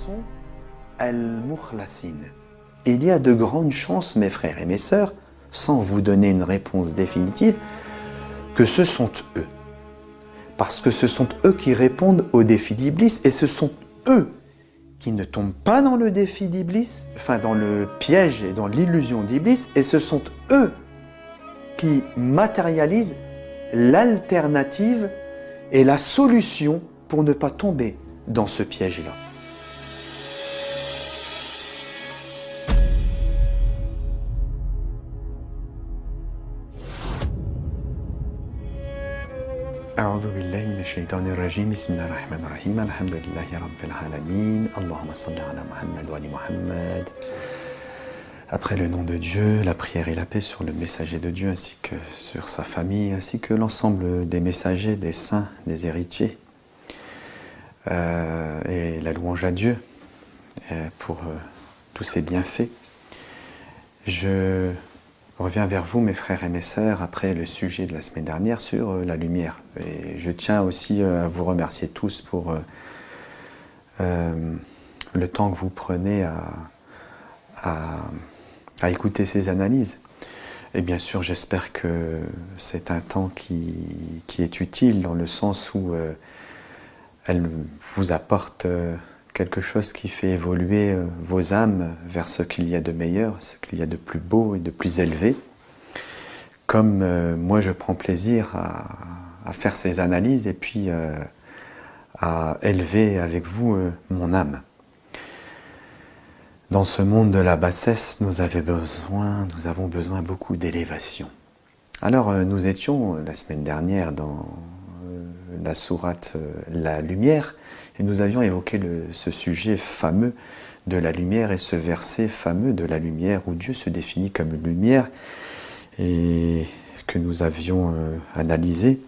sont al-mukhlasin. Il y a de grandes chances, mes frères et mes sœurs, sans vous donner une réponse définitive, que ce sont eux. Parce que ce sont eux qui répondent au défi d'Iblis et ce sont eux qui ne tombent pas dans le défi d'Iblis, enfin dans le piège et dans l'illusion d'Iblis, et ce sont eux qui matérialisent l'alternative et la solution pour ne pas tomber dans ce piège-là. أعوذ بالله من الشيطان الرجيم بسم الله الرحمن الرحيم الحمد لله رب العالمين اللهم صل على محمد وعلى محمد. Après le nom de Dieu, la prière et la paix sur le messager de Dieu ainsi que sur sa famille, ainsi que l'ensemble des messagers, des saints, des héritiers. Et la louange à Dieu pour tous ses bienfaits. Je reviens vers vous, mes frères et mes sœurs, après le sujet de la semaine dernière sur la lumière. Et je tiens aussi à vous remercier tous pour le temps que vous prenez à écouter ces analyses. Et bien sûr, j'espère que c'est un temps qui est utile dans le sens où elle vous apporte quelque chose qui fait évoluer vos âmes vers ce qu'il y a de meilleur, ce qu'il y a de plus beau et de plus élevé. Comme moi, je prends plaisir à faire ces analyses et puis à élever avec vous mon âme. Dans ce monde de la bassesse, nous avons besoin beaucoup d'élévation. Alors, nous étions la semaine dernière dans la sourate La Lumière, et nous avions évoqué ce sujet fameux de la lumière et ce verset fameux de la lumière où Dieu se définit comme une lumière et que nous avions analysé.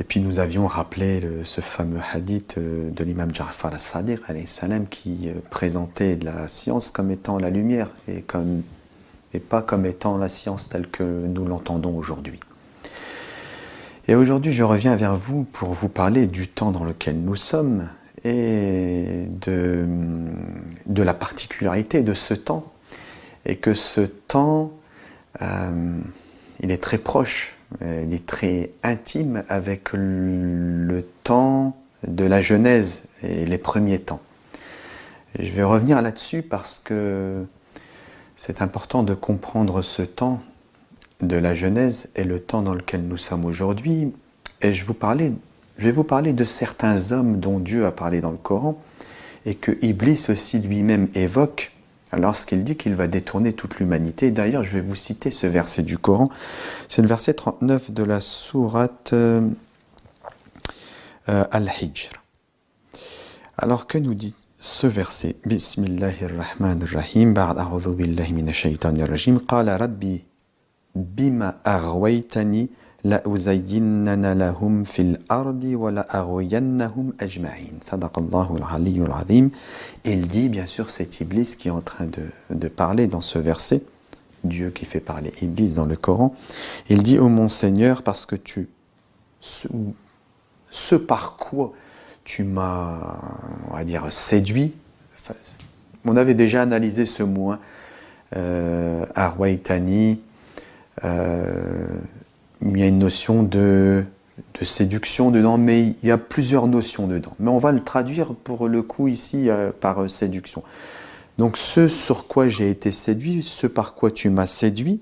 Et puis nous avions rappelé ce fameux hadith de l'imam Ja'far as-Sadiq alayhi salam qui présentait la science comme étant la lumière et pas comme étant la science telle que nous l'entendons aujourd'hui. Et aujourd'hui, je reviens vers vous pour vous parler du temps dans lequel nous sommes et de la particularité de ce temps. Et que ce temps, il est très proche, il est très intime avec le temps de la Genèse et les premiers temps. Et je vais revenir là-dessus parce que c'est important de comprendre ce temps de la Genèse et le temps dans lequel nous sommes aujourd'hui. Et je vais vous parler de certains hommes dont Dieu a parlé dans le Coran et que Iblis aussi lui-même évoque lorsqu'il dit qu'il va détourner toute l'humanité. D'ailleurs, je vais vous citer ce verset du Coran. C'est le verset 39 de la sourate Al-Hijr. Alors, que nous dit ce verset? Bismillahirrahmanirrahim. Ba'd a'udhu billahi minash shaitanir rajim. Qala rabbi bima aghwaytani la uzayyinna lahum fil ardi wa la aghwayannahum ajma'in. Sadaqallahu al-aliyyul azim. Il dit, bien sûr, c'est Iblis qui est en train de parler dans ce verset, Dieu qui fait parler Iblis dans le Coran. Il dit, ô mon Seigneur, parce que ce par quoi tu m'as, on va dire, séduit. Enfin, on avait déjà analysé ce mot, Arwaitani. Il y a une notion de séduction dedans, mais il y a plusieurs notions dedans. Mais on va le traduire pour le coup ici par séduction. Donc ce sur quoi j'ai été séduit, ce par quoi tu m'as séduit,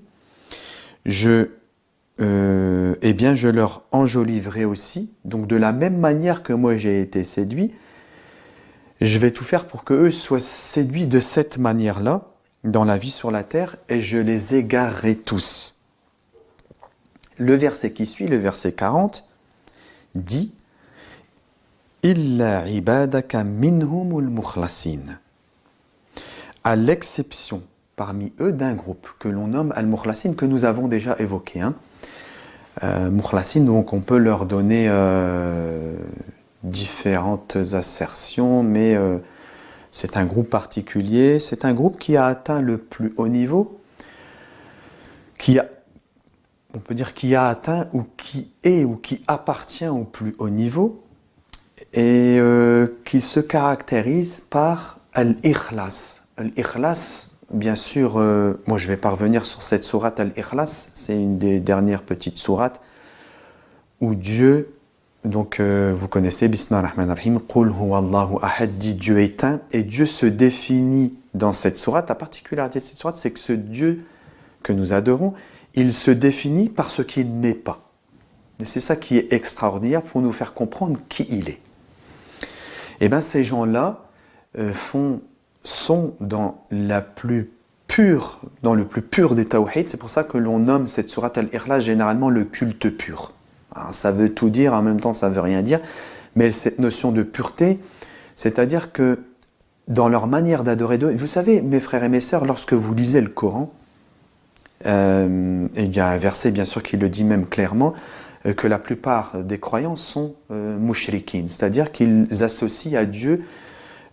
eh bien je leur enjoliverai aussi. Donc de la même manière que moi j'ai été séduit, je vais tout faire pour qu'eux soient séduits de cette manière-là dans la vie sur la terre et je les égarerai tous. Le verset qui suit, le verset 40, dit « Illa ibadaka minhumul mukhlasin » à l'exception parmi eux d'un groupe que l'on nomme al-mukhlasin, que nous avons déjà évoqué. Mukhlasin, donc on peut leur donner différentes assertions, mais c'est un groupe particulier, c'est un groupe qui a atteint le plus haut niveau, on peut dire qui a atteint ou qui est ou qui appartient au plus haut niveau, et qui se caractérise par al-ikhlas. Al-ikhlas, bien sûr, moi je vais pas revenir sur cette sourate al-ikhlas, c'est une des dernières petites sourates où Dieu, donc vous connaissez, Bismillah ar-Rahman ar-Rahim, Qul huwa Allahu ahad, dit Dieu est un, et Dieu se définit dans cette sourate. La particularité de cette sourate, c'est que ce Dieu que nous adorons, il se définit par ce qu'il n'est pas. Et c'est ça qui est extraordinaire pour nous faire comprendre qui il est. Et bien ces gens-là sont dans le plus pur des tawhid. C'est pour ça que l'on nomme cette sourate al-Ikhlas généralement le culte pur. Alors, ça veut tout dire, en même temps ça veut rien dire, mais cette notion de pureté, c'est-à-dire que dans leur manière d'adorer Dieu, vous savez, mes frères et mes sœurs, lorsque vous lisez le Coran, et il y a un verset bien sûr qui le dit même clairement, que la plupart des croyants sont mushrikin, c'est-à-dire qu'ils associent à Dieu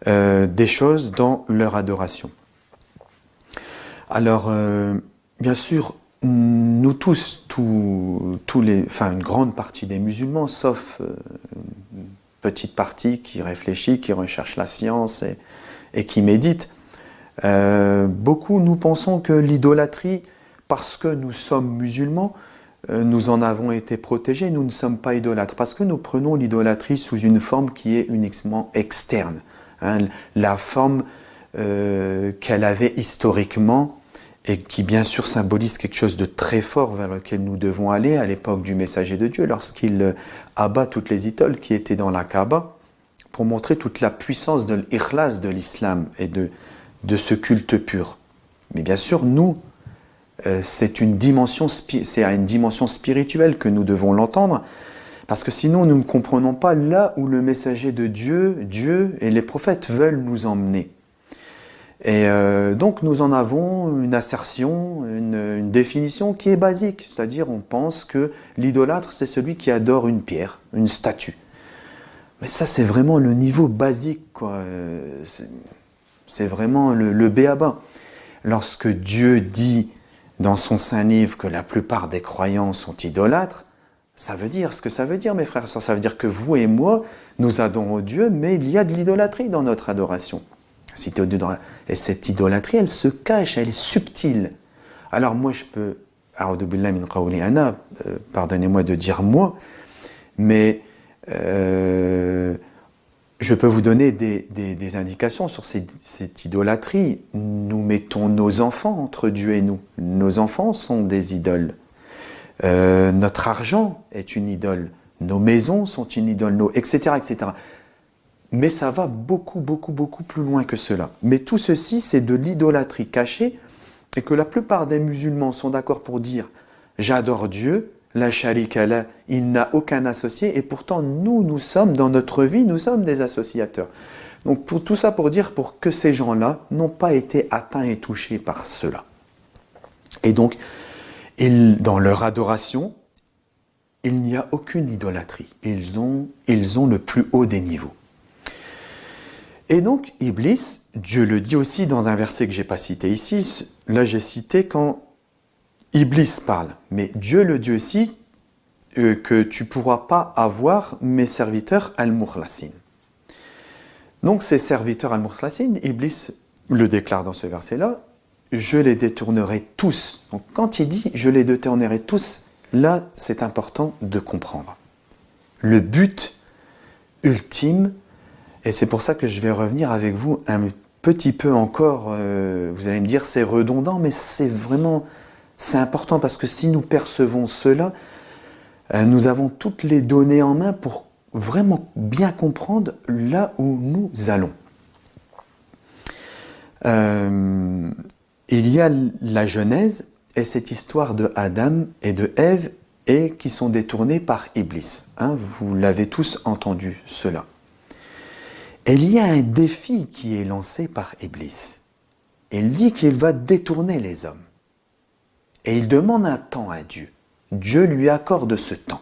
des choses dans leur adoration. Alors, bien sûr, nous tous, une grande partie des musulmans, sauf une petite partie qui réfléchit, qui recherche la science et qui médite, beaucoup nous pensons que l'idolâtrie, parce que nous sommes musulmans, nous en avons été protégés, nous ne sommes pas idolâtres, parce que nous prenons l'idolâtrie sous une forme qui est uniquement externe, hein, la forme qu'elle avait historiquement et qui bien sûr symbolise quelque chose de très fort vers lequel nous devons aller à l'époque du messager de Dieu, lorsqu'il abat toutes les idoles qui étaient dans la Kaaba, pour montrer toute la puissance de l'ikhlas de l'islam et de ce culte pur. Mais bien sûr, nous, c'est à une dimension spirituelle que nous devons l'entendre, parce que sinon nous ne comprenons pas là où le messager de Dieu et les prophètes veulent nous emmener. Et donc nous en avons une assertion, une définition qui est basique, c'est-à-dire on pense que l'idolâtre c'est celui qui adore une pierre, une statue. Mais ça c'est vraiment le niveau basique, quoi. C'est vraiment le b.a.-ba. Lorsque Dieu dit dans son saint livre que la plupart des croyants sont idolâtres, ça veut dire ce que ça veut dire, mes frères et sœurs. Ça veut dire que vous et moi, nous adorons Dieu, mais il y a de l'idolâtrie dans notre adoration. Et cette idolâtrie, elle se cache, elle est subtile. Alors moi, je peux, pardonnez-moi de dire moi, mais je peux vous donner des indications sur cette idolâtrie. Nous mettons nos enfants entre Dieu et nous. Nos enfants sont des idoles. Notre argent est une idole. Nos maisons sont une idole, etc., etc. Mais ça va beaucoup, beaucoup, beaucoup plus loin que cela. Mais tout ceci, c'est de l'idolâtrie cachée et que la plupart des musulmans sont d'accord pour dire « j'adore Dieu », la sharika la, il n'a aucun associé, et pourtant nous sommes dans notre vie, nous sommes des associateurs. Donc pour tout ça pour dire pour que ces gens-là n'ont pas été atteints et touchés par cela. Et donc, dans leur adoration, il n'y a aucune idolâtrie. Ils ont le plus haut des niveaux. Et donc, Iblis, Dieu le dit aussi dans un verset que je n'ai pas cité ici, là j'ai cité quand Iblis parle, mais Dieu le dit aussi que tu ne pourras pas avoir mes serviteurs al-Mukhlasin. Donc ces serviteurs al-Mukhlasin, Iblis le déclare dans ce verset-là, je les détournerai tous. Donc quand il dit je les détournerai tous, là c'est important de comprendre. Le but ultime, et c'est pour ça que je vais revenir avec vous un petit peu encore, vous allez me dire c'est redondant, mais c'est important parce que si nous percevons cela, nous avons toutes les données en main pour vraiment bien comprendre là où nous allons. Il y a la Genèse et cette histoire de Adam et de Ève et qui sont détournés par Iblis. Hein, vous l'avez tous entendu cela. Et il y a un défi qui est lancé par Iblis. Il dit qu'il va détourner les hommes. Et il demande un temps à Dieu. Dieu lui accorde ce temps.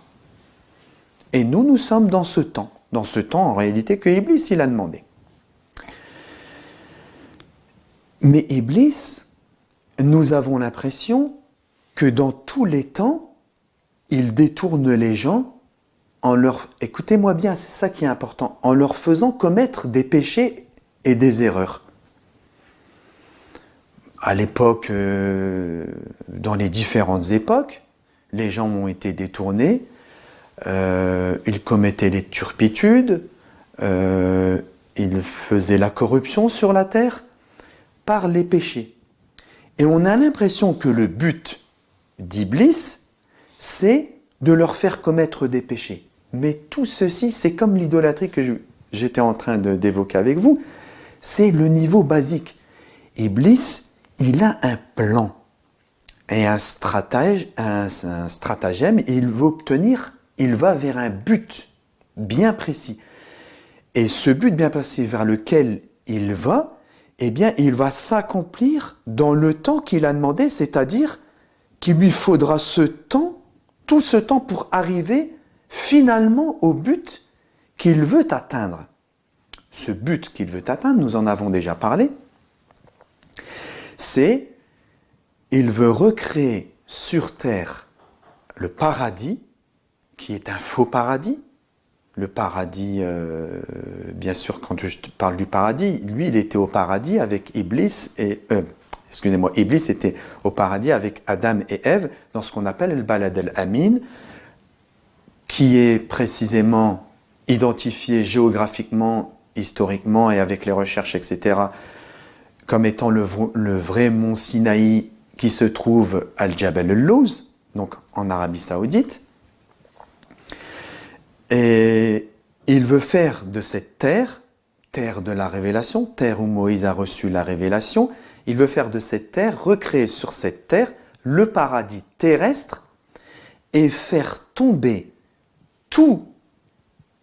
Et nous sommes dans ce temps. Dans ce temps, en réalité, que Iblis, il a demandé. Mais Iblis, nous avons l'impression que dans tous les temps, il détourne les gens écoutez-moi bien, c'est ça qui est important, en leur faisant commettre des péchés et des erreurs. À l'époque, dans les différentes époques, les gens ont été détournés, ils commettaient les turpitudes, ils faisaient la corruption sur la terre par les péchés. Et on a l'impression que le but d'Iblis, c'est de leur faire commettre des péchés. Mais tout ceci, c'est comme l'idolâtrie que j'étais en train d'évoquer avec vous, c'est le niveau basique. Iblis, il a un plan et un stratagème, et il va vers un but bien précis. Et ce but bien précis vers lequel il va, eh bien, il va s'accomplir dans le temps qu'il a demandé, c'est-à-dire qu'il lui faudra tout ce temps pour arriver finalement au but qu'il veut atteindre. Ce but qu'il veut atteindre, nous en avons déjà parlé, c'est il veut recréer sur terre le paradis, qui est un faux paradis. Le paradis, bien sûr, quand je parle du paradis, lui, il était au paradis avec Iblis Iblis était au paradis avec Adam et Ève dans ce qu'on appelle le Balad al-Amin, qui est précisément identifié géographiquement, historiquement et avec les recherches, etc., comme étant le vrai mont Sinaï qui se trouve à Al-Jabal al-Lawz, donc en Arabie Saoudite. Et il veut faire de cette terre de la révélation, terre où Moïse a reçu la révélation, il veut faire de cette terre, recréer sur cette terre le paradis terrestre et faire tomber tous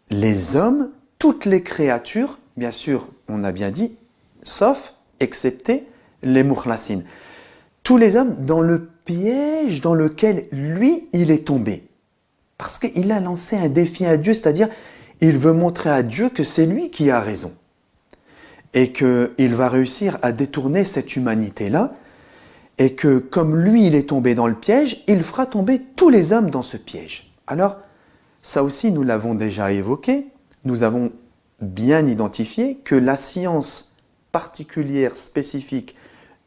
les hommes, toutes les créatures, bien sûr, on a bien dit, sauf, excepté les mukhlasin. Tous les hommes dans le piège dans lequel lui, il est tombé. Parce qu'il a lancé un défi à Dieu, c'est-à-dire, il veut montrer à Dieu que c'est lui qui a raison. Et qu'il va réussir à détourner cette humanité-là, et que comme lui, il est tombé dans le piège, il fera tomber tous les hommes dans ce piège. Alors, ça aussi, nous l'avons déjà évoqué, nous avons bien identifié que la science particulière, spécifique,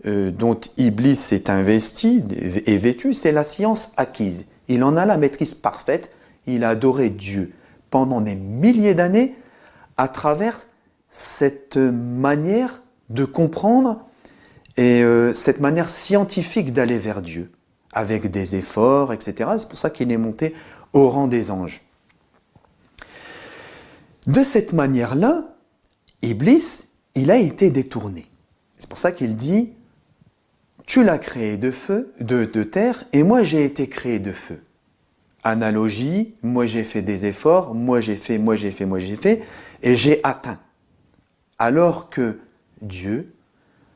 dont Iblis s'est investi et vêtu, c'est la science acquise. Il en a la maîtrise parfaite, il a adoré Dieu pendant des milliers d'années à travers cette manière de comprendre et cette manière scientifique d'aller vers Dieu, avec des efforts, etc. C'est pour ça qu'il est monté au rang des anges. De cette manière-là, Iblis, il a été détourné. C'est pour ça qu'il dit « Tu l'as créé de feu, de terre, et moi j'ai été créé de feu. » Analogie, moi j'ai fait des efforts, moi j'ai fait, et j'ai atteint. Alors que Dieu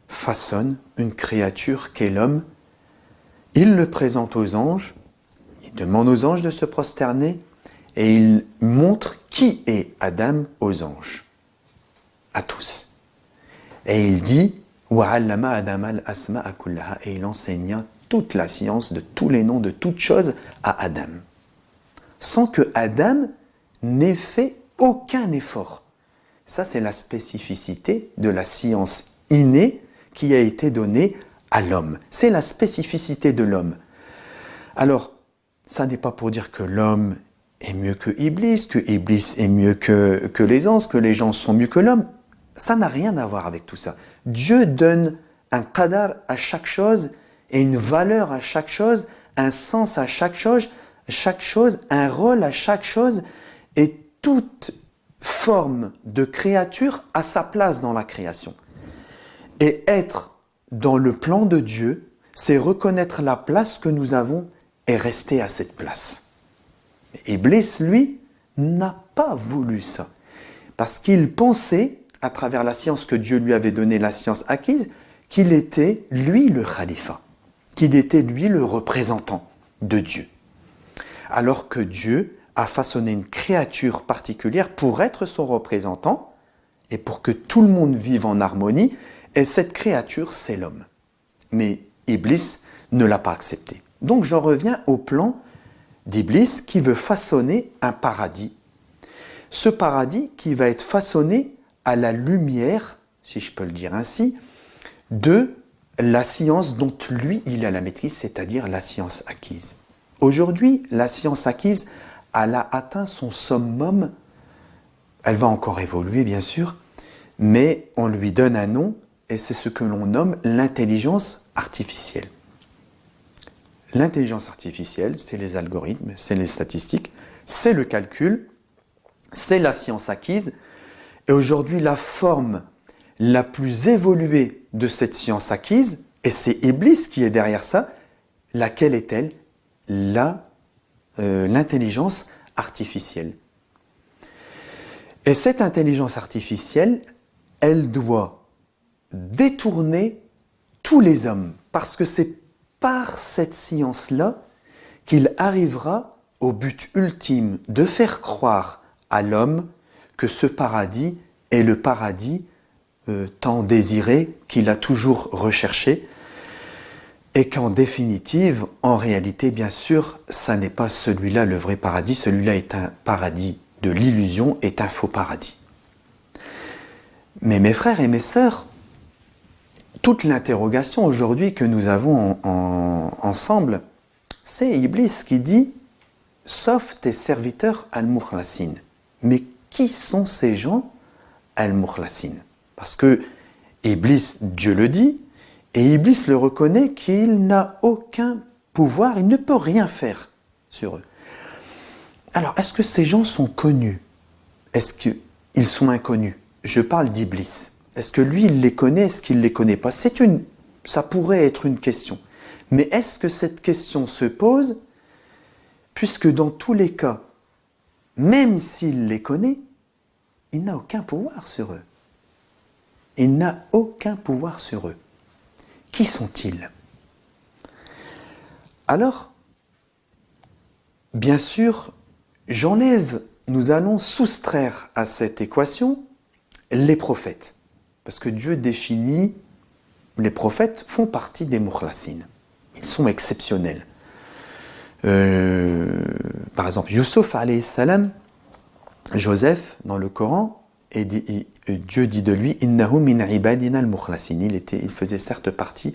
façonne une créature qu'est l'homme, il le présente aux anges, il demande aux anges de se prosterner, et il montre qui est Adam aux anges, à tous. Et il dit « Wa'allama Adam al-asma'a kullaha » et il enseigna toute la science de tous les noms de toutes choses à Adam, sans que Adam n'ait fait aucun effort. Ça, c'est la spécificité de la science innée qui a été donnée à l'homme. C'est la spécificité de l'homme. Alors, ça n'est pas pour dire que l'homme est mieux que Iblis est mieux que les anges, que les gens sont mieux que l'homme. Ça n'a rien à voir avec tout ça. Dieu donne un qadar à chaque chose et une valeur à chaque chose, un sens à chaque chose, un rôle à chaque chose, et toute forme de créature a sa place dans la création. Et être dans le plan de Dieu, c'est reconnaître la place que nous avons et rester à cette place. Iblis, lui, n'a pas voulu ça. Parce qu'il pensait, à travers la science que Dieu lui avait donnée, la science acquise, qu'il était, lui, le khalifa. Qu'il était, lui, le représentant de Dieu. Alors que Dieu a façonné une créature particulière pour être son représentant et pour que tout le monde vive en harmonie. Et cette créature, c'est l'homme. Mais Iblis ne l'a pas accepté. Donc j'en reviens au plan d'Iblis qui veut façonner un paradis. Ce paradis qui va être façonné à la lumière, si je peux le dire ainsi, de la science dont lui, il a la maîtrise, c'est-à-dire la science acquise. Aujourd'hui, la science acquise, elle a atteint son summum. Elle va encore évoluer, bien sûr, mais on lui donne un nom, et c'est ce que l'on nomme l'intelligence artificielle. L'intelligence artificielle, c'est les algorithmes, c'est les statistiques, c'est le calcul, c'est la science acquise. Et aujourd'hui, la forme la plus évoluée de cette science acquise, et c'est Iblis qui est derrière ça, laquelle est-elle? L'intelligence artificielle. Et cette intelligence artificielle, elle doit détourner tous les hommes, parce que c'est par cette science-là qu'il arrivera au but ultime de faire croire à l'homme que ce paradis est le paradis tant désiré, qu'il a toujours recherché, et qu'en définitive, en réalité, bien sûr, ça n'est pas celui-là le vrai paradis, celui-là est un paradis de l'illusion, est un faux paradis. Mais mes frères et mes sœurs, toute l'interrogation aujourd'hui que nous avons ensemble, c'est Iblis qui dit « Sauf tes serviteurs al-Mukhlasin ». Mais qui sont ces gens al-Mukhlasin? Parce que Iblis, Dieu le dit, et Iblis le reconnaît qu'il n'a aucun pouvoir, il ne peut rien faire sur eux. Alors, est-ce que ces gens sont connus? Est-ce qu'ils sont inconnus? Je parle d'Iblis. Est-ce que lui, il les connaît? Est-ce qu'il ne les connaît pas? Ça pourrait être une question. Mais est-ce que cette question se pose? Puisque dans tous les cas, même s'il les connaît, il n'a aucun pouvoir sur eux. Il n'a aucun pouvoir sur eux. Qui sont-ils? Alors, bien sûr, nous allons soustraire à cette équation les prophètes. Parce que Dieu définit, les prophètes font partie des Mukhlasin. Ils sont exceptionnels. Par exemple, Youssouf alayhi salam, Joseph, dans le Coran, Dieu dit de lui « Innahu min ibadina al-mukhlasin » il faisait certes partie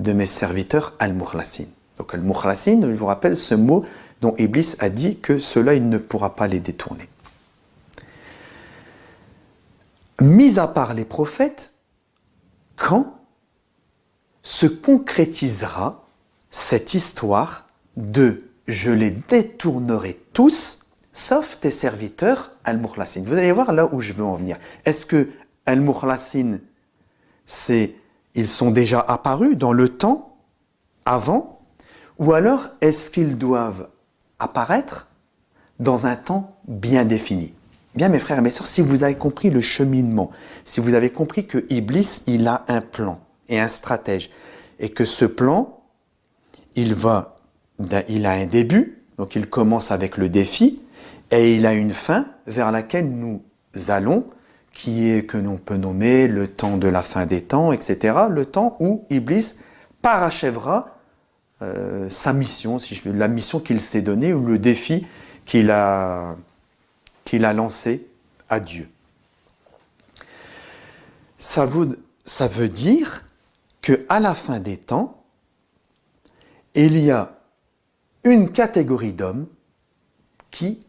de mes serviteurs al-mukhlasin. Donc al-mukhlasin, je vous rappelle ce mot dont Iblis a dit que cela, il ne pourra pas les détourner. Mis à part les prophètes, quand se concrétisera cette histoire de « je les détournerai tous » sauf tes serviteurs al-Mukhlasin. Vous allez voir là où je veux en venir. Est-ce que al-Mukhlasin, ils sont déjà apparus dans le temps avant, ou alors est-ce qu'ils doivent apparaître dans un temps bien défini? Bien mes frères et mes sœurs, si vous avez compris le cheminement, si vous avez compris que Iblis, il a un plan et un stratège, et que ce plan, il a un début, donc il commence avec le défi, et il a une fin vers laquelle nous allons, qui est que l'on peut nommer le temps de la fin des temps, etc. Le temps où Iblis parachèvera sa mission, la mission qu'il s'est donnée, ou le défi qu'il a lancé à Dieu. Ça veut dire qu'à la fin des temps, il y a une catégorie d'hommes qui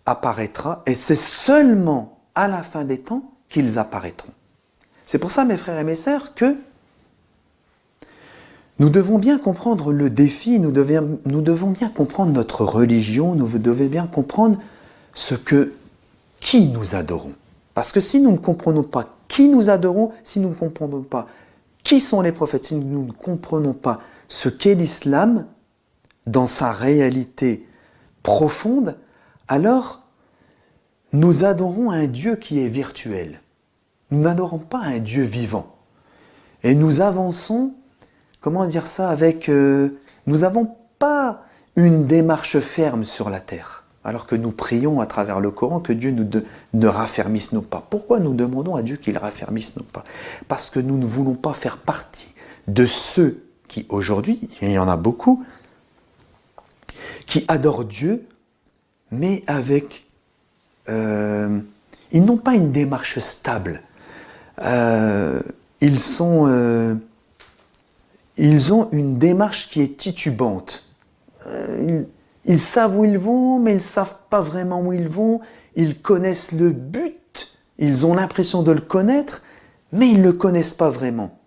apparaîtra, et c'est seulement à la fin des temps qu'ils apparaîtront. C'est pour ça, mes frères et mes sœurs, que nous devons bien comprendre le défi, nous devons bien comprendre notre religion, nous devons bien comprendre qui nous adorons. Parce que si nous ne comprenons pas qui nous adorons, si nous ne comprenons pas qui sont les prophètes, si nous ne comprenons pas ce qu'est l'islam dans sa réalité profonde, alors nous adorons un Dieu qui est virtuel. Nous n'adorons pas un Dieu vivant. Et nous avançons, comment dire ça, nous n'avons pas une démarche ferme sur la terre, alors que nous prions à travers le Coran que Dieu ne raffermisse nos pas. Pourquoi nous demandons à Dieu qu'il raffermisse nos pas? Parce que nous ne voulons pas faire partie de ceux qui, aujourd'hui, il y en a beaucoup, qui adorent Dieu, mais avec... ils n'ont pas une démarche stable. Ils ont une démarche qui est titubante. Ils savent où ils vont, mais ils ne savent pas vraiment où ils vont. Ils connaissent le but, ils ont l'impression de le connaître, mais ils ne le connaissent pas vraiment.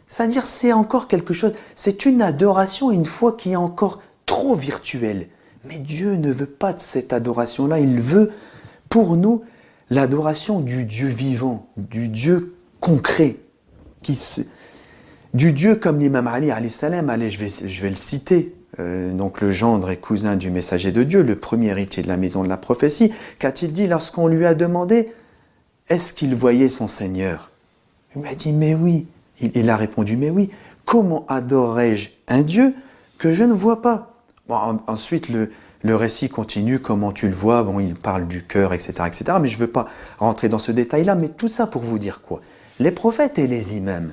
C'est-à-dire, c'est encore quelque chose, c'est une adoration, une foi qui est encore trop virtuelle. Mais Dieu ne veut pas de cette adoration-là, il veut pour nous l'adoration du Dieu vivant, du Dieu concret, du Dieu comme l'imam Ali, alayhi salam, allez, je vais le citer, donc le gendre et cousin du messager de Dieu, le premier héritier de la maison de la prophétie, qu'a-t-il dit lorsqu'on lui a demandé « Est-ce qu'il voyait son Seigneur ?» Il m'a dit « Mais oui ». Il a répondu « Mais oui, comment adorerais-je un Dieu que je ne vois pas ?» Bon, ensuite, le récit continue, comment tu le vois, bon, il parle du cœur, etc., etc., mais je ne veux pas rentrer dans ce détail-là, mais tout ça pour vous dire quoi? Les prophètes et les imams,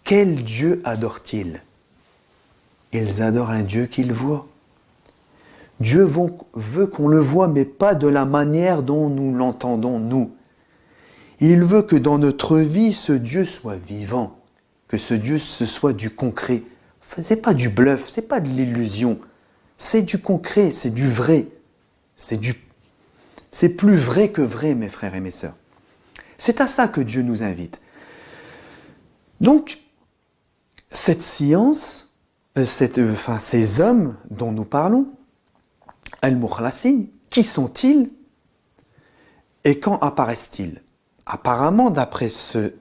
quel Dieu adorent-ils? Ils adorent un Dieu qu'ils voient. Dieu veut qu'on le voie, mais pas de la manière dont nous l'entendons, nous. Il veut que dans notre vie, ce Dieu soit vivant, que ce Dieu, ce soit du concret. Enfin, ce n'est pas du bluff, ce n'est pas de l'illusion. C'est du concret, c'est du vrai. C'est plus vrai que vrai, mes frères et mes sœurs. C'est à ça que Dieu nous invite. Donc, cette science, ces hommes dont nous parlons, Al-Mukhlasin, qui sont-ils et quand apparaissent-ils? Apparemment, d'après ce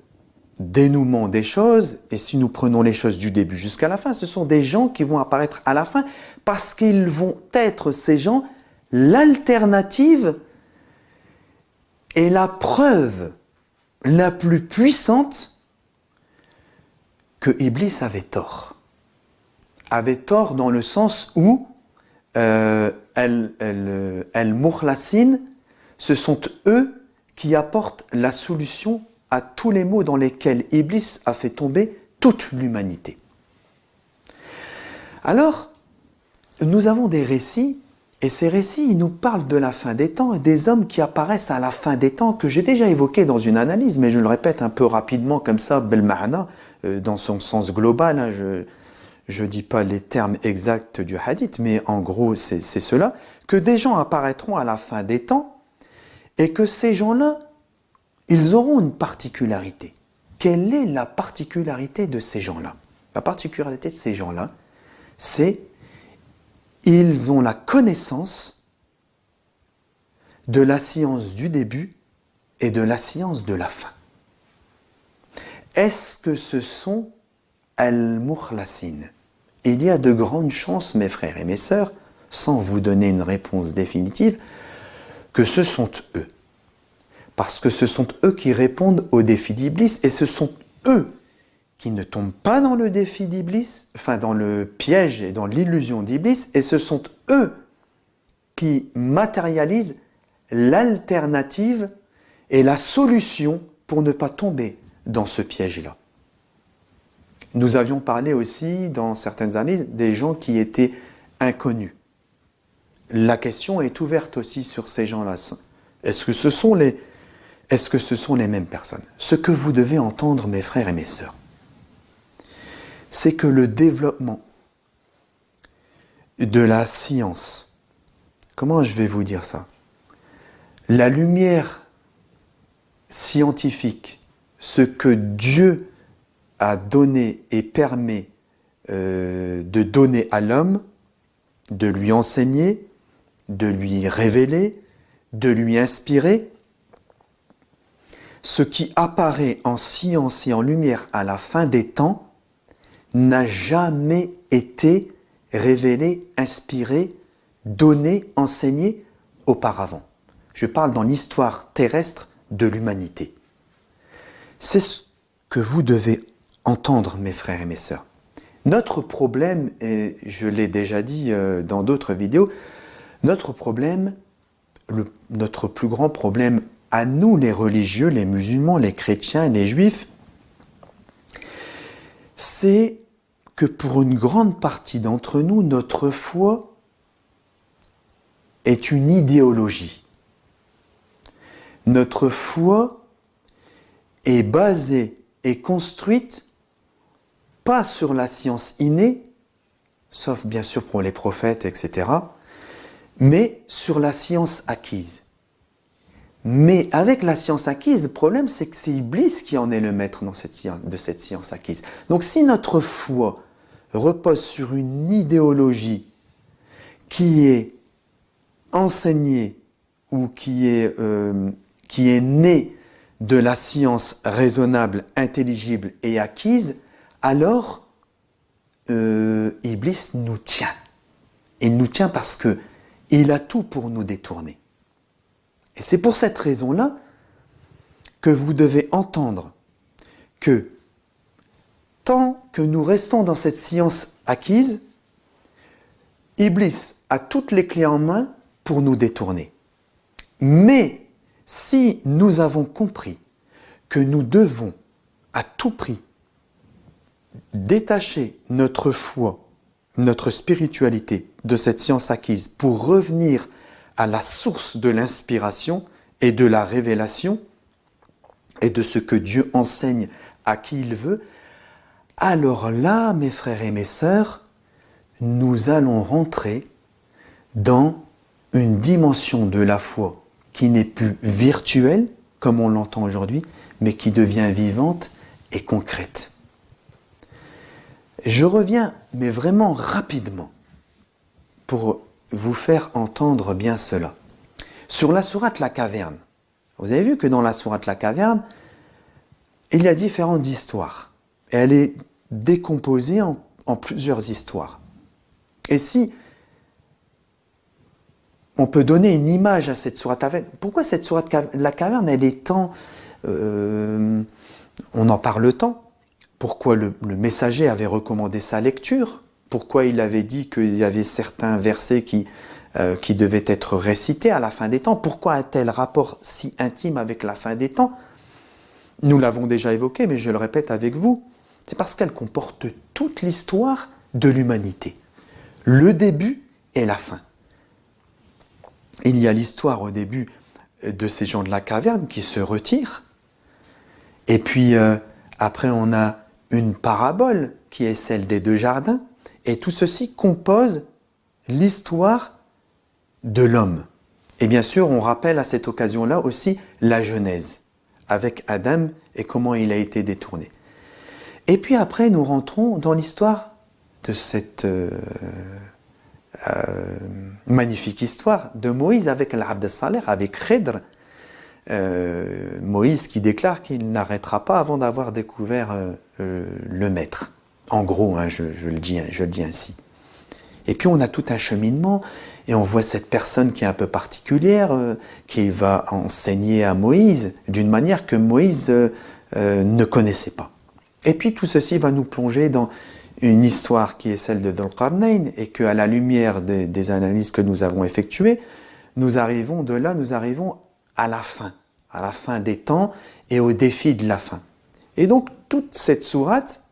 dénouement des choses, et si nous prenons les choses du début jusqu'à la fin, ce sont des gens qui vont apparaître à la fin parce qu'ils vont être, ces gens, l'alternative et la preuve la plus puissante que Iblis avait tort. Avait tort dans le sens où Al-Mukhlasin, ce sont eux qui apportent la solution à tous les maux dans lesquels Iblis a fait tomber toute l'humanité. Alors, nous avons des récits, et ces récits, ils nous parlent de la fin des temps, et des hommes qui apparaissent à la fin des temps, que j'ai déjà évoqué dans une analyse, mais je le répète un peu rapidement comme ça, Belmahana, dans son sens global, hein, je ne dis pas les termes exacts du hadith, mais en gros, c'est cela, que des gens apparaîtront à la fin des temps, et que ces gens-là, ils auront une particularité. Quelle est la particularité de ces gens-là? La particularité de ces gens-là, c'est ils ont la connaissance de la science du début et de la science de la fin. Est-ce que ce sont Al-Mukhlasin? Il y a de grandes chances, mes frères et mes sœurs, sans vous donner une réponse définitive, que ce sont eux. Parce que ce sont eux qui répondent au défi d'Iblis, et ce sont eux qui ne tombent pas dans le défi d'Iblis, enfin dans le piège et dans l'illusion d'Iblis, et ce sont eux qui matérialisent l'alternative et la solution pour ne pas tomber dans ce piège-là. Nous avions parlé aussi, dans certaines années, des gens qui étaient inconnus. La question est ouverte aussi sur ces gens-là. Est-ce que ce sont les mêmes personnes? Ce que vous devez entendre, mes frères et mes sœurs, c'est que le développement de la science, comment je vais vous dire ça? La lumière scientifique, ce que Dieu a donné et permet de donner à l'homme, de lui enseigner, de lui révéler, de lui inspirer, ce qui apparaît en science et en lumière à la fin des temps n'a jamais été révélé, inspiré, donné, enseigné auparavant. Je parle dans l'histoire terrestre de l'humanité. C'est ce que vous devez entendre, mes frères et mes sœurs. Notre problème, et je l'ai déjà dit dans d'autres vidéos, notre problème, notre plus grand problème à nous, les religieux, les musulmans, les chrétiens, les juifs, c'est que pour une grande partie d'entre nous, notre foi est une idéologie. Notre foi est basée et construite pas sur la science innée, sauf bien sûr pour les prophètes, etc., mais sur la science acquise. Mais avec la science acquise, le problème c'est que c'est Iblis qui en est le maître de cette science acquise. Donc si notre foi repose sur une idéologie qui est enseignée ou qui est née de la science raisonnable, intelligible et acquise, alors Iblis nous tient. Il nous tient parce qu'il a tout pour nous détourner. Et c'est pour cette raison-là que vous devez entendre que tant que nous restons dans cette science acquise, Iblis a toutes les clés en main pour nous détourner. Mais si nous avons compris que nous devons à tout prix détacher notre foi, notre spiritualité de cette science acquise pour revenir à la source de l'inspiration et de la révélation et de ce que Dieu enseigne à qui il veut, alors là, mes frères et mes sœurs, nous allons rentrer dans une dimension de la foi qui n'est plus virtuelle, comme on l'entend aujourd'hui, mais qui devient vivante et concrète. Je reviens, mais vraiment rapidement, pour vous faire entendre bien cela. Sur la sourate La Caverne, vous avez vu que dans la sourate La Caverne, il y a différentes histoires. Et elle est décomposée en plusieurs histoires. Et si on peut donner une image à cette sourate, pourquoi cette sourate La Caverne, elle est tant... on en parle tant. Pourquoi le messager avait recommandé sa lecture? Pourquoi il avait dit qu'il y avait certains versets qui devaient être récités à la fin des temps? Pourquoi un tel rapport si intime avec la fin des temps? Nous l'avons déjà évoqué, mais je le répète avec vous. C'est parce qu'elle comporte toute l'histoire de l'humanité. Le début et la fin. Il y a l'histoire au début de ces gens de la caverne qui se retirent. Et puis après on a une parabole qui est celle des deux jardins. Et tout ceci compose l'histoire de l'homme. Et bien sûr, on rappelle à cette occasion-là aussi la Genèse, avec Adam et comment il a été détourné. Et puis après, nous rentrons dans l'histoire de cette magnifique histoire de Moïse avec l'Abd Saleh, avec Khidr. Moïse qui déclare qu'il n'arrêtera pas avant d'avoir découvert le maître. En gros, hein, je le dis ainsi. Et puis on a tout un cheminement, et on voit cette personne qui est un peu particulière, qui va enseigner à Moïse d'une manière que Moïse ne connaissait pas. Et puis tout ceci va nous plonger dans une histoire qui est celle de Dhul Qarnayn, et qu'à la lumière des analyses que nous avons effectuées, nous arrivons à la fin des temps et au défi de la fin. Et donc toute cette sourate,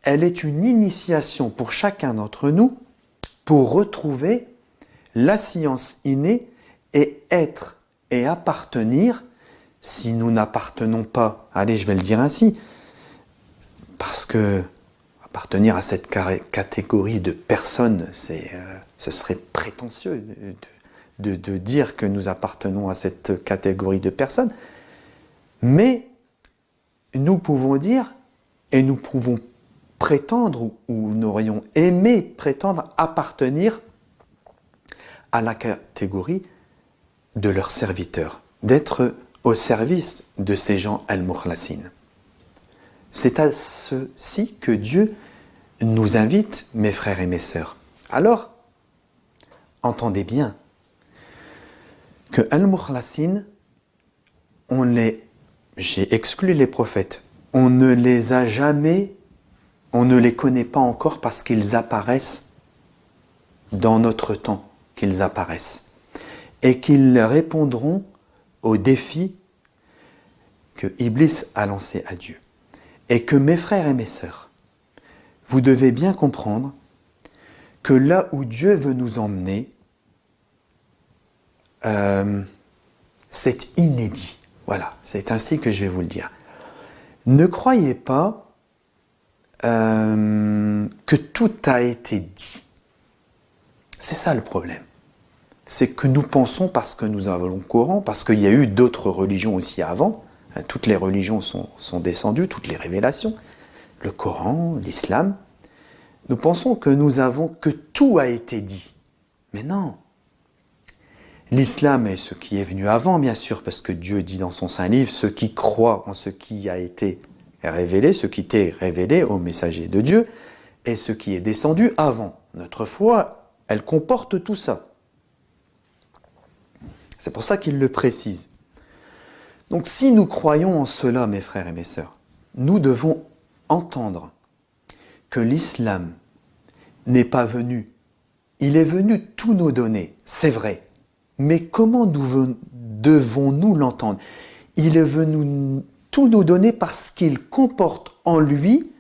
elle est une initiation pour chacun d'entre nous pour retrouver la science innée et être et appartenir, si nous n'appartenons pas, allez je vais le dire ainsi, parce que appartenir à cette catégorie de personnes, ce serait prétentieux de dire que nous appartenons à cette catégorie de personnes, mais nous pouvons dire et nous pouvons prétendre, ou nous aurions aimé prétendre appartenir à la catégorie de leurs serviteurs, d'être au service de ces gens al-Mukhlasin. C'est à ceci que Dieu nous invite, mes frères et mes sœurs. Alors, entendez bien que al-Mukhlasin, j'ai exclu les prophètes, on ne les connaît pas encore parce qu'ils apparaissent dans notre temps, qu'ils apparaissent. Et qu'ils répondront aux défis que Iblis a lancés à Dieu. Et que mes frères et mes sœurs, vous devez bien comprendre que là où Dieu veut nous emmener, c'est inédit. Voilà, c'est ainsi que je vais vous le dire. Ne croyez pas que tout a été dit. C'est ça le problème. C'est que nous pensons, parce que nous avons le Coran, parce qu'il y a eu d'autres religions aussi avant, toutes les religions sont descendues, toutes les révélations, le Coran, l'islam, nous pensons que tout a été dit. Mais non. L'islam est ce qui est venu avant, bien sûr, parce que Dieu dit dans son Saint-Livre, ceux qui croient en ce qui a été révélé, ce qui t'est révélé au messager de Dieu, et ce qui est descendu avant. Notre foi, elle comporte tout ça. C'est pour ça qu'il le précise. Donc si nous croyons en cela, mes frères et mes sœurs, nous devons entendre que l'islam n'est pas venu. Il est venu tout nous donner, c'est vrai. Mais comment devons-nous l'entendre? Il est venu tout nous donner parce qu'il comporte en lui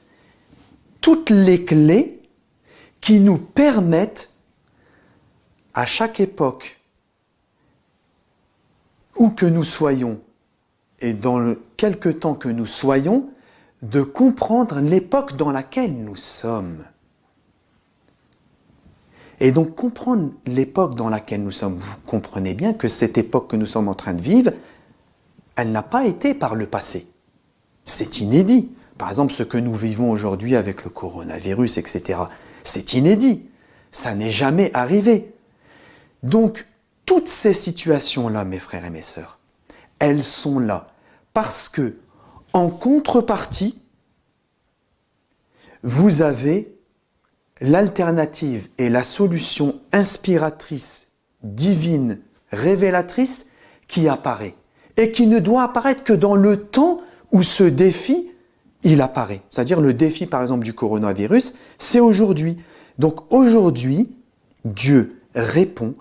toutes les clés qui nous permettent, à chaque époque, où que nous soyons, et dans quelque temps que nous soyons, de comprendre l'époque dans laquelle nous sommes. Et donc comprendre l'époque dans laquelle nous sommes, vous comprenez bien que cette époque que nous sommes en train de vivre, elle n'a pas été par le passé. C'est inédit. Par exemple, ce que nous vivons aujourd'hui avec le coronavirus, etc., c'est inédit. Ça n'est jamais arrivé. Donc, toutes ces situations-là, mes frères et mes sœurs, elles sont là parce que, en contrepartie, vous avez l'alternative et la solution inspiratrice, divine, révélatrice qui apparaît et qui ne doit apparaître que dans le temps où ce défi, il apparaît. C'est-à-dire le défi, par exemple, du coronavirus, c'est aujourd'hui. Donc aujourd'hui, Dieu répond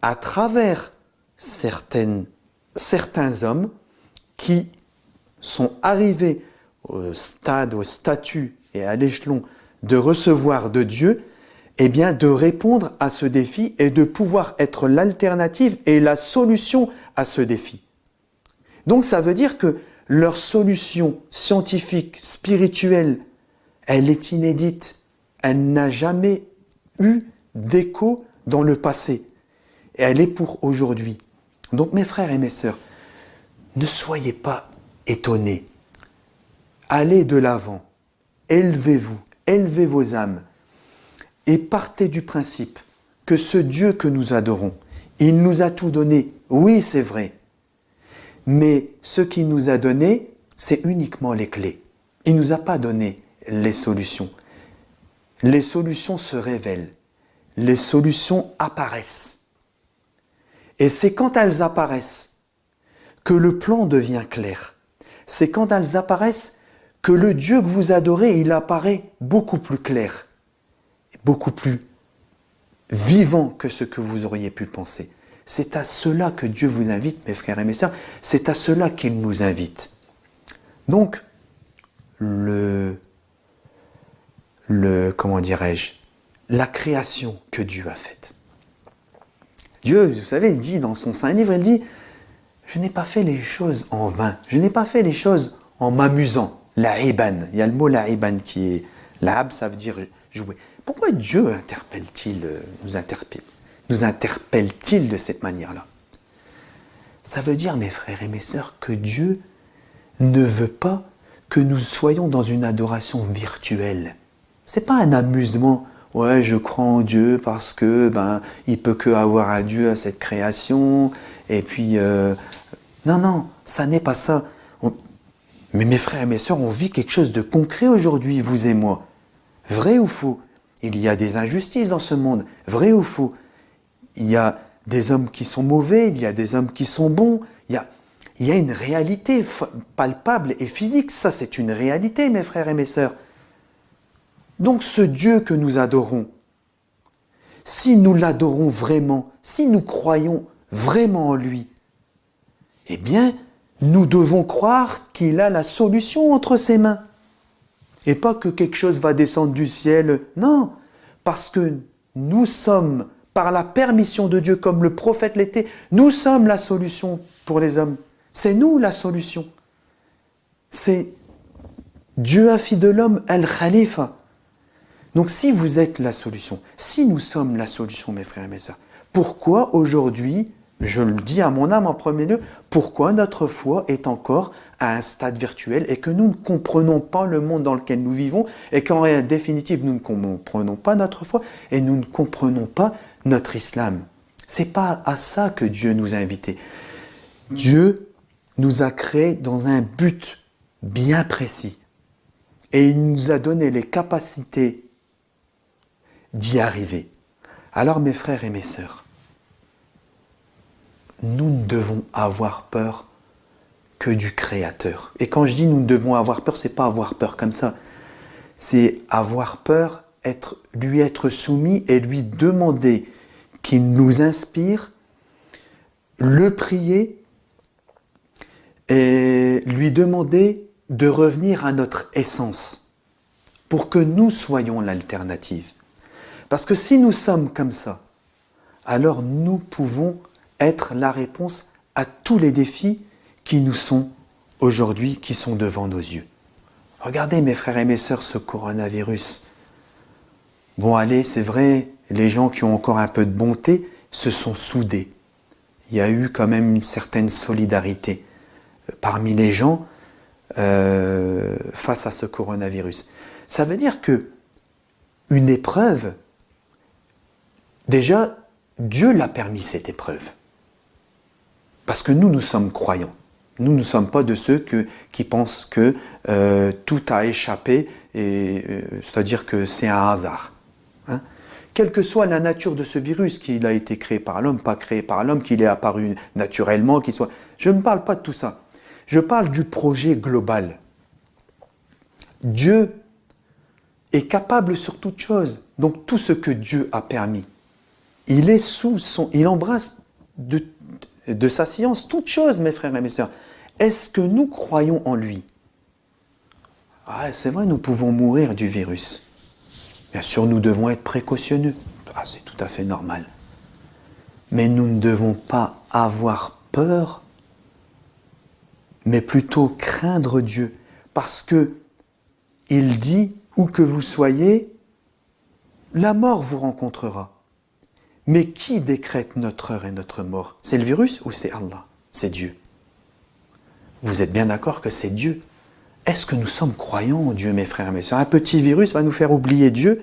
à travers certains hommes qui sont arrivés au statut et à l'échelon de recevoir de Dieu, eh bien de répondre à ce défi et de pouvoir être l'alternative et la solution à ce défi. Donc ça veut dire que leur solution scientifique, spirituelle, elle est inédite. Elle n'a jamais eu d'écho dans le passé. Et elle est pour aujourd'hui. Donc mes frères et mes sœurs, ne soyez pas étonnés. Allez de l'avant. Élevez-vous. Élevez vos âmes. Et partez du principe que ce Dieu que nous adorons, il nous a tout donné. Oui, c'est vrai. Mais ce qu'il nous a donné, c'est uniquement les clés. Il ne nous a pas donné les solutions. Les solutions se révèlent. Les solutions apparaissent. Et c'est quand elles apparaissent que le plan devient clair. C'est quand elles apparaissent que le Dieu que vous adorez, il apparaît beaucoup plus clair, beaucoup plus vivant que ce que vous auriez pu penser. C'est à cela que Dieu vous invite, mes frères et mes sœurs, c'est à cela qu'il nous invite. Donc, comment dirais-je, la création que Dieu a faite. Dieu, vous savez, il dit dans son Saint-Livre, il dit « Je n'ai pas fait les choses en vain, je n'ai pas fait les choses en m'amusant. » La'iban, il y a le mot la'iban qui est... La'ab, ça veut dire jouer. Pourquoi Dieu nous interpelle-t-il de cette manière-là? Ça veut dire, mes frères et mes sœurs, que Dieu ne veut pas que nous soyons dans une adoration virtuelle. C'est pas un amusement. Ouais, je crois en Dieu parce que il peut que avoir un Dieu à cette création. Et puis, non, ça n'est pas ça. Mais mes frères et mes sœurs, on vit quelque chose de concret aujourd'hui, vous et moi. Vrai ou faux? Il y a des injustices dans ce monde. Vrai ou faux? Il y a des hommes qui sont mauvais, il y a des hommes qui sont bons. Il y a une réalité palpable et physique. Ça, c'est une réalité, mes frères et mes sœurs. Donc ce Dieu que nous adorons, si nous l'adorons vraiment, si nous croyons vraiment en lui, eh bien, nous devons croire qu'il a la solution entre ses mains. Et pas que quelque chose va descendre du ciel. Non, parce que nous sommes par la permission de Dieu, comme le prophète l'était. Nous sommes la solution pour les hommes. C'est nous la solution. C'est Dieu a fait de l'homme Al-Khalifa. Donc si vous êtes la solution, si nous sommes la solution, mes frères et mes sœurs, pourquoi aujourd'hui, je le dis à mon âme en premier lieu, pourquoi notre foi est encore à un stade virtuel et que nous ne comprenons pas le monde dans lequel nous vivons et qu'en définitive, nous ne comprenons pas notre foi et nous ne comprenons pas notre islam. C'est pas à ça que Dieu nous a invités. Dieu nous a créés dans un but bien précis et il nous a donné les capacités d'y arriver. Alors mes frères et mes sœurs, nous ne devons avoir peur que du Créateur. Et quand je dis nous devons avoir peur, c'est pas avoir peur comme ça. C'est avoir peur, lui être soumis et lui demander qu'il nous inspire, le prier et lui demander de revenir à notre essence pour que nous soyons l'alternative. Parce que si nous sommes comme ça, alors nous pouvons être la réponse à tous les défis qui nous sont aujourd'hui, qui sont devant nos yeux. Regardez mes frères et mes sœurs, ce coronavirus. Bon allez, c'est vrai, les gens qui ont encore un peu de bonté se sont soudés. Il y a eu quand même une certaine solidarité parmi les gens face à ce coronavirus. Ça veut dire que une épreuve, déjà, Dieu l'a permis cette épreuve. Parce que nous sommes croyants. Nous ne sommes pas de ceux qui pensent que tout a échappé, c'est-à-dire que c'est un hasard. Hein? Quelle que soit la nature de ce virus, qu'il a été créé par l'homme, pas créé par l'homme, qu'il est apparu naturellement, qu'il soit... Je ne parle pas de tout ça. Je parle du projet global. Dieu est capable sur toute chose. Donc tout ce que Dieu a permis, il embrasse de sa science toute chose, mes frères et mes sœurs. Est-ce que nous croyons en lui? C'est vrai, nous pouvons mourir du virus. Bien sûr, nous devons être précautionneux. C'est tout à fait normal. Mais nous ne devons pas avoir peur, mais plutôt craindre Dieu. Parce que il dit, où que vous soyez, la mort vous rencontrera. Mais qui décrète notre heure et notre mort? C'est le virus ou c'est Allah? C'est Dieu. Vous êtes bien d'accord que c'est Dieu? Est-ce que nous sommes croyants en Dieu, mes frères et mes sœurs? Un petit virus va nous faire oublier Dieu?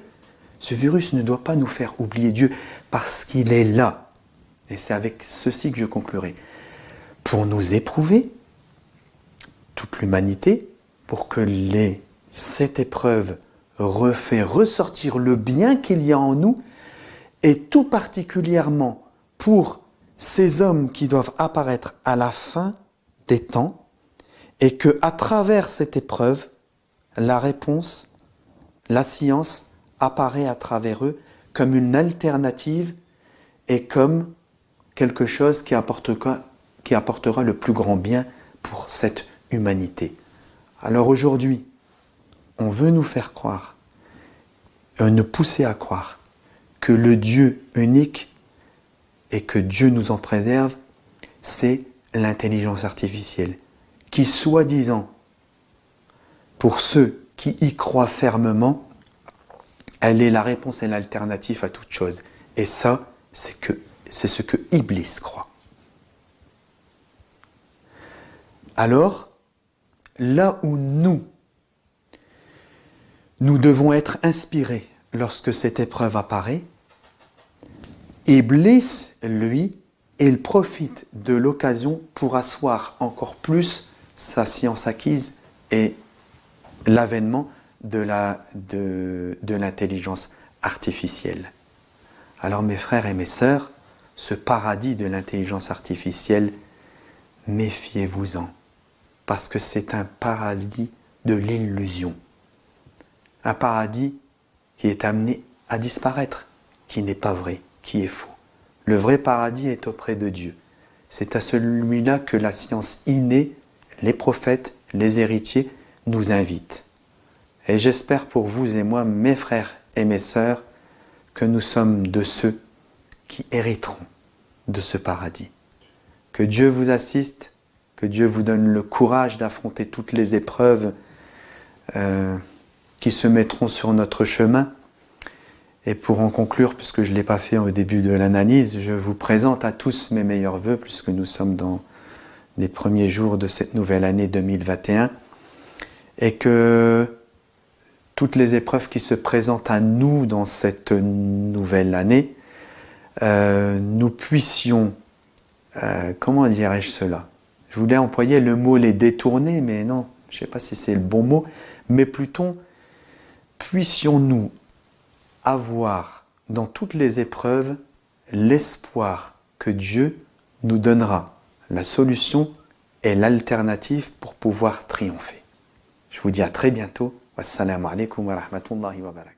Ce virus ne doit pas nous faire oublier Dieu parce qu'il est là. Et c'est avec ceci que je conclurai. Pour nous éprouver, toute l'humanité, pour que cette épreuve refait ressortir le bien qu'il y a en nous, et tout particulièrement pour ces hommes qui doivent apparaître à la fin des temps, et qu'à travers cette épreuve, la réponse, la science apparaît à travers eux comme une alternative et comme quelque chose qui apportera le plus grand bien pour cette humanité. Alors aujourd'hui, on veut nous faire croire, nous pousser à croire que le Dieu unique et que Dieu nous en préserve, c'est l'intelligence artificielle, qui soi-disant, pour ceux qui y croient fermement, elle est la réponse et l'alternative à toute chose. Et ça, c'est ce que Iblis croit. Alors, là où nous devons être inspirés lorsque cette épreuve apparaît, Iblis, lui, il profite de l'occasion pour asseoir encore plus sa science acquise et l'avènement de l'intelligence artificielle. Alors mes frères et mes sœurs, ce paradis de l'intelligence artificielle, méfiez-vous-en, parce que c'est un paradis de l'illusion. Un paradis qui est amené à disparaître, qui n'est pas vrai, qui est faux. Le vrai paradis est auprès de Dieu. C'est à celui-là que la science innée, les prophètes, les héritiers nous invitent. Et j'espère pour vous et moi, mes frères et mes sœurs, que nous sommes de ceux qui hériteront de ce paradis. Que Dieu vous assiste, que Dieu vous donne le courage d'affronter toutes les épreuves qui se mettront sur notre chemin. Et pour en conclure, puisque je ne l'ai pas fait au début de l'analyse, je vous présente à tous mes meilleurs vœux, puisque nous sommes dans les premiers jours de cette nouvelle année 2021, et que toutes les épreuves qui se présentent à nous dans cette nouvelle année, nous puissions, comment dirais-je cela? Je voulais employer le mot les détourner, mais non, je ne sais pas si c'est le bon mot, mais plutôt, puissions-nous avoir dans toutes les épreuves l'espoir que Dieu nous donnera la solution et l'alternative pour pouvoir triompher. Je vous dis à très bientôt. Wassalamu alaikum wa rahmatullahi wa barakatuh.